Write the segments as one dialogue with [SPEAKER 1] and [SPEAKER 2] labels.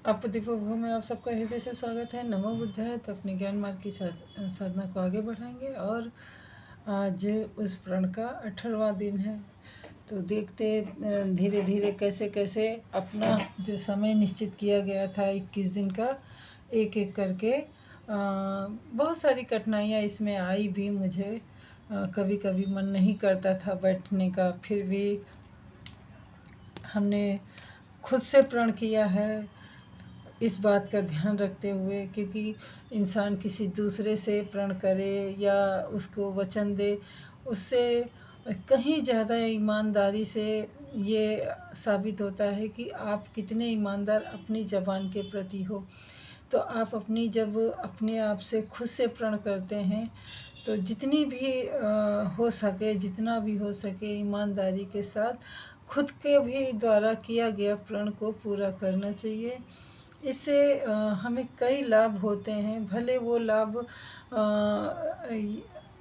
[SPEAKER 1] आप दीपोभव में आप सबका हृदय से स्वागत है। नमो बुद्धाय। तो अपने ज्ञान मार्ग की साधना को आगे बढ़ाएंगे और आज उस प्रण का 18वां दिन है। तो देखते धीरे धीरे कैसे कैसे अपना जो समय निश्चित किया गया था 21 दिन का, एक एक करके बहुत सारी कठिनाइयाँ इसमें आई भी मुझे। कभी कभी मन नहीं करता था बैठने का, फिर भी हमने खुद से प्रण किया है इस बात का ध्यान रखते हुए, क्योंकि इंसान किसी दूसरे से प्रण करे या उसको वचन दे, उससे कहीं ज़्यादा ईमानदारी से ये साबित होता है कि आप कितने ईमानदार अपनी ज़बान के प्रति हो। तो आप जब अपने आप से खुद से प्रण करते हैं तो जितनी भी हो सके, जितना भी हो सके ईमानदारी के साथ खुद के भी द्वारा किया गया प्रण को पूरा करना चाहिए। इससे हमें कई लाभ होते हैं, भले वो लाभ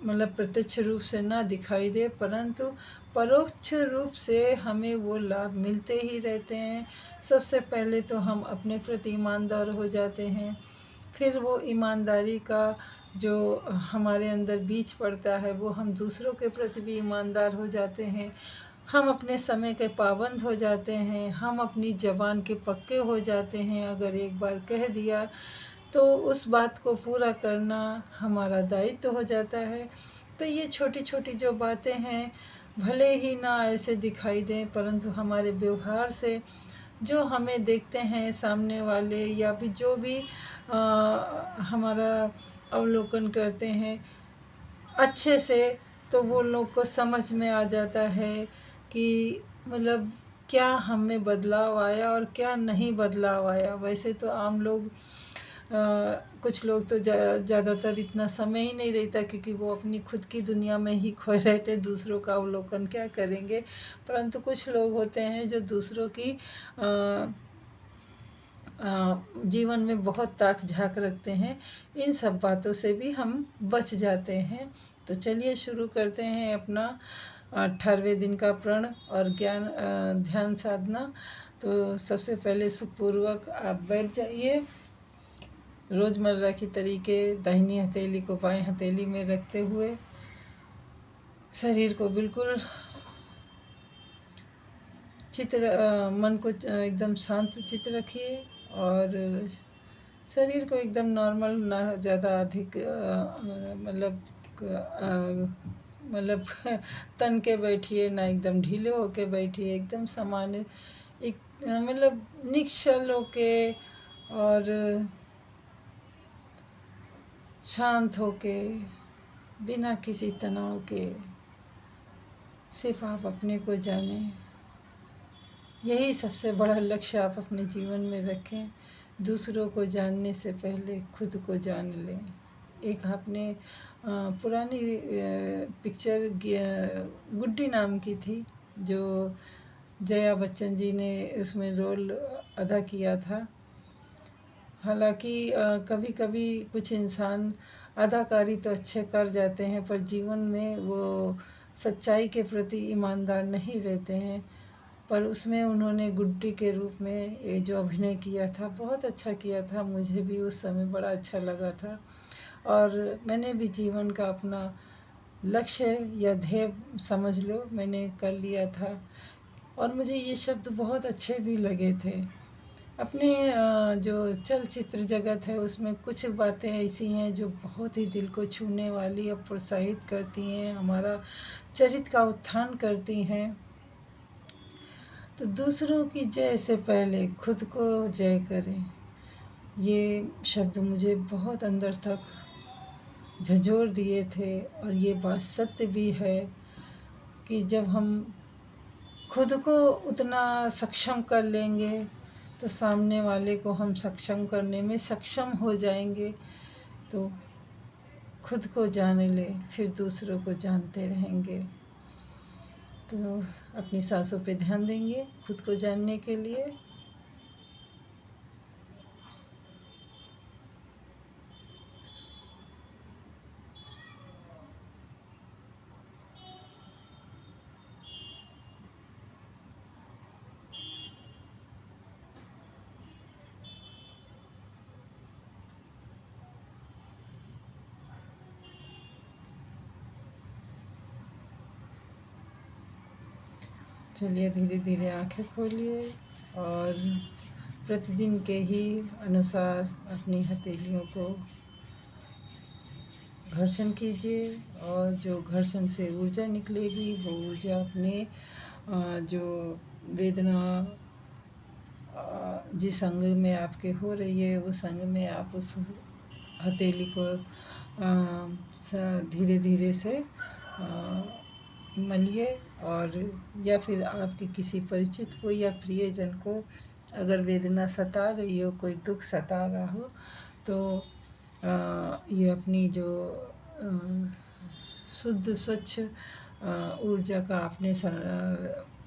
[SPEAKER 1] मतलब प्रत्यक्ष रूप से ना दिखाई दे, परंतु परोक्ष रूप से हमें वो लाभ मिलते ही रहते हैं। सबसे पहले तो हम अपने प्रति ईमानदार हो जाते हैं, फिर वो ईमानदारी का जो हमारे अंदर बीज पड़ता है वो हम दूसरों के प्रति भी ईमानदार हो जाते हैं। हम अपने समय के पाबंद हो जाते हैं, हम अपनी ज़बान के पक्के हो जाते हैं। अगर एक बार कह दिया तो उस बात को पूरा करना हमारा दायित्व हो जाता है। तो ये छोटी छोटी जो बातें हैं, भले ही ना ऐसे दिखाई दें, परंतु हमारे व्यवहार से जो हमें देखते हैं सामने वाले या भी जो भी हमारा अवलोकन करते हैं अच्छे से, तो वो लोग को समझ में आ जाता है कि मतलब क्या हम में बदलाव आया और क्या नहीं बदलाव आया। वैसे तो आम लोग कुछ लोग तो ज़्यादातर इतना समय ही नहीं रहता, क्योंकि वो अपनी खुद की दुनिया में ही खोए रहते, दूसरों का अवलोकन क्या करेंगे। परंतु कुछ लोग होते हैं जो दूसरों की जीवन में बहुत ताक झाँक रखते हैं। इन सब बातों से भी हम बच जाते हैं। तो चलिए शुरू करते हैं अपना 18वें दिन का प्रण और ध्यान साधना। तो सबसे पहले सुखपूर्वक आप बैठ जाइए। रोज़मर्रा की तरीके दाहिनी हथेली को बाएं हथेली में रखते हुए शरीर को बिल्कुल मन को एकदम शांत चित्त रखिए और शरीर को एकदम नॉर्मल, ना ज़्यादा अधिक मतलब तन के बैठिए, ना एकदम ढीले होके बैठिए, एकदम सामान्य एक मतलब निश्चल होके और शांत होके, बिना किसी तनाव के सिर्फ आप अपने को जानें। यही सबसे बड़ा लक्ष्य आप अपने जीवन में रखें। दूसरों को जानने से पहले खुद को जान लें। एक आपने पुरानी पिक्चर गुड्डी नाम की थी, जो जया बच्चन जी ने उसमें रोल अदा किया था। हालांकि कभी कभी कुछ इंसान अदाकारी तो अच्छे कर जाते हैं, पर जीवन में वो सच्चाई के प्रति ईमानदार नहीं रहते हैं। पर उसमें उन्होंने गुड्डी के रूप में ये जो अभिनय किया था, बहुत अच्छा किया था। मुझे भी उस समय बड़ा अच्छा लगा था और मैंने भी जीवन का अपना लक्ष्य या ध्येय समझ लो मैंने कर लिया था, और मुझे ये शब्द बहुत अच्छे भी लगे थे। अपने जो चलचित्र जगत है उसमें कुछ बातें ऐसी हैं जो बहुत ही दिल को छूने वाली और प्रोत्साहित करती हैं, हमारा चरित्र का उत्थान करती हैं। तो दूसरों की जय से पहले खुद को जय करें, ये शब्द मुझे बहुत अंदर तक झंझोर दिए थे। और ये बात सत्य भी है कि जब हम खुद को उतना सक्षम कर लेंगे तो सामने वाले को हम सक्षम करने में सक्षम हो जाएंगे। तो खुद को जान ले, फिर दूसरों को जानते रहेंगे। तो अपनी सांसों पे ध्यान देंगे खुद को जानने के लिए। चलिए धीरे धीरे आंखें खोलिए और प्रतिदिन के ही अनुसार अपनी हथेलियों को घर्षण कीजिए और जो घर्षण से ऊर्जा निकलेगी वो ऊर्जा अपने जो वेदना जिस अंग में आपके हो रही है उस अंग में आप उस हथेली को धीरे धीरे से मलिए और या फिर आपके किसी परिचित को या प्रियजन को अगर वेदना सता रही हो, कोई दुख सता रहा हो, तो ये अपनी जो शुद्ध स्वच्छ ऊर्जा का आपने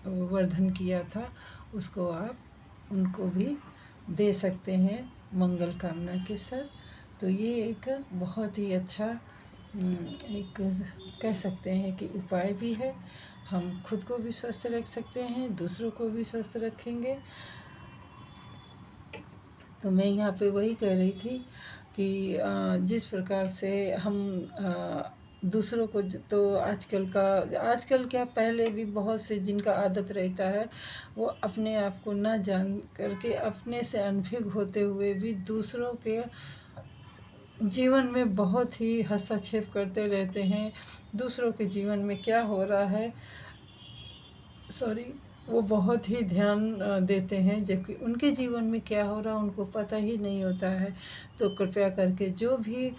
[SPEAKER 1] वर्धन किया था उसको आप उनको भी दे सकते हैं मंगल कामना के साथ। तो ये एक बहुत ही अच्छा एक कह सकते हैं कि उपाय भी है। हम खुद को भी स्वस्थ रख सकते हैं, दूसरों को भी स्वस्थ रखेंगे। तो मैं यहाँ पे वही कह रही थी कि जिस प्रकार से हम दूसरों को तो आजकल क्या पहले भी बहुत से जिनका आदत रहता है वो अपने आप को ना जान करके अपने से अनभिज्ञ होते हुए भी दूसरों के जीवन में बहुत ही हस्तक्षेप करते रहते हैं। दूसरों के जीवन में क्या हो रहा है वो बहुत ही ध्यान देते हैं, जबकि उनके जीवन में क्या हो रहा है उनको पता ही नहीं होता है। तो कृपया करके जो भी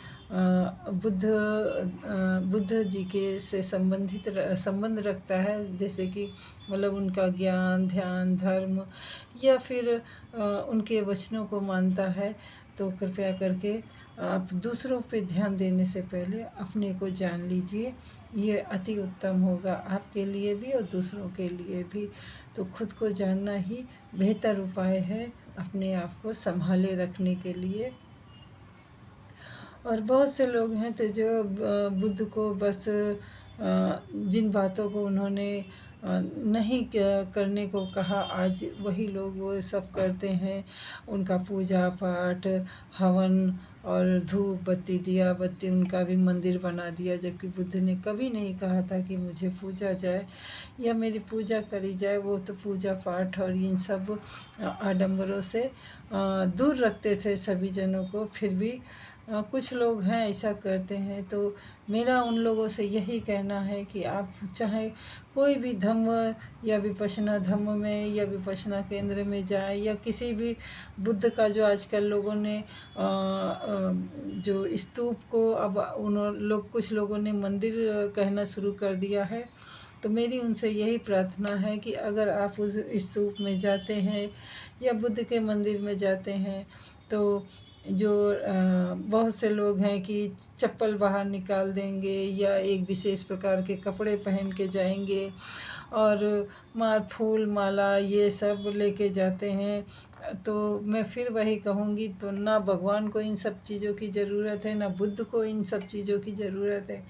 [SPEAKER 1] बुद्ध जी के से संबंध रखता है, जैसे कि मतलब उनका ज्ञान, ध्यान, धर्म या फिर उनके वचनों को मानता है, तो कृपया करके आप दूसरों पे ध्यान देने से पहले अपने को जान लीजिए। ये अति उत्तम होगा आपके लिए भी और दूसरों के लिए भी। तो खुद को जानना ही बेहतर उपाय है अपने आप को संभाले रखने के लिए। और बहुत से लोग हैं तो जो बुद्ध को बस जिन बातों को उन्होंने नहीं करने को कहा, आज वही लोग वो सब करते हैं। उनका पूजा पाठ, हवन और धूप बत्ती, दिया बत्ती, उनका भी मंदिर बना दिया, जबकि बुद्ध ने कभी नहीं कहा था कि मुझे पूजा जाए या मेरी पूजा करी जाए। वो तो पूजा पाठ और इन सब आडंबरों से दूर रखते थे सभी जनों को। फिर भी कुछ लोग हैं ऐसा करते हैं। तो मेरा उन लोगों से यही कहना है कि आप चाहे कोई भी धम्म या विपश्यना धम्म में या विपश्यना केंद्र में जाएं, या किसी भी बुद्ध का जो आजकल लोगों ने जो स्तूप को अब कुछ लोगों ने मंदिर कहना शुरू कर दिया है। तो मेरी उनसे यही प्रार्थना है कि अगर आप उस स्तूप में जाते हैं या बुद्ध के मंदिर में जाते हैं, तो जो बहुत से लोग हैं कि चप्पल बाहर निकाल देंगे या एक विशेष प्रकार के कपड़े पहन के जाएंगे और फूल माला ये सब लेके जाते हैं। तो मैं फिर वही कहूँगी, तो ना भगवान को इन सब चीज़ों की ज़रूरत है, ना बुद्ध को इन सब चीज़ों की ज़रूरत है।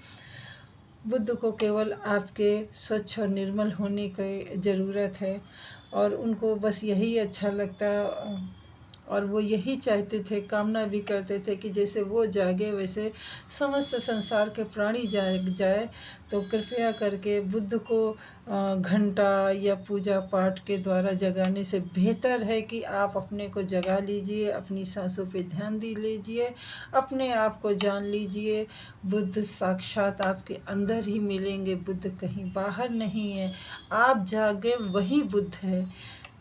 [SPEAKER 1] बुद्ध को केवल आपके स्वच्छ और निर्मल होने की ज़रूरत है और उनको बस यही अच्छा लगता और वो यही चाहते थे, कामना भी करते थे कि जैसे वो जागे वैसे समस्त संसार के प्राणी जाग जाए। तो कृपया करके बुद्ध को घंटा या पूजा पाठ के द्वारा जगाने से बेहतर है कि आप अपने को जगा लीजिए, अपनी सांसों पे ध्यान दे लीजिए, अपने आप को जान लीजिए। बुद्ध साक्षात आपके अंदर ही मिलेंगे, बुद्ध कहीं बाहर नहीं है। आप जागे वही बुद्ध है।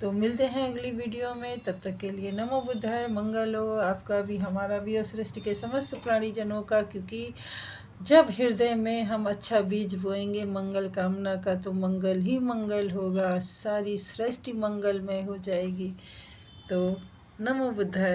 [SPEAKER 1] तो मिलते हैं अगली वीडियो में, तब तक के लिए नमो बुद्धाय। मंगल हो आपका भी, हमारा भी और सृष्टि के समस्त प्राणीजनों का, क्योंकि जब हृदय में हम अच्छा बीज बोएंगे मंगल कामना का, तो मंगल ही मंगल होगा, सारी सृष्टि मंगलमय हो जाएगी। तो नमो बुद्धाय।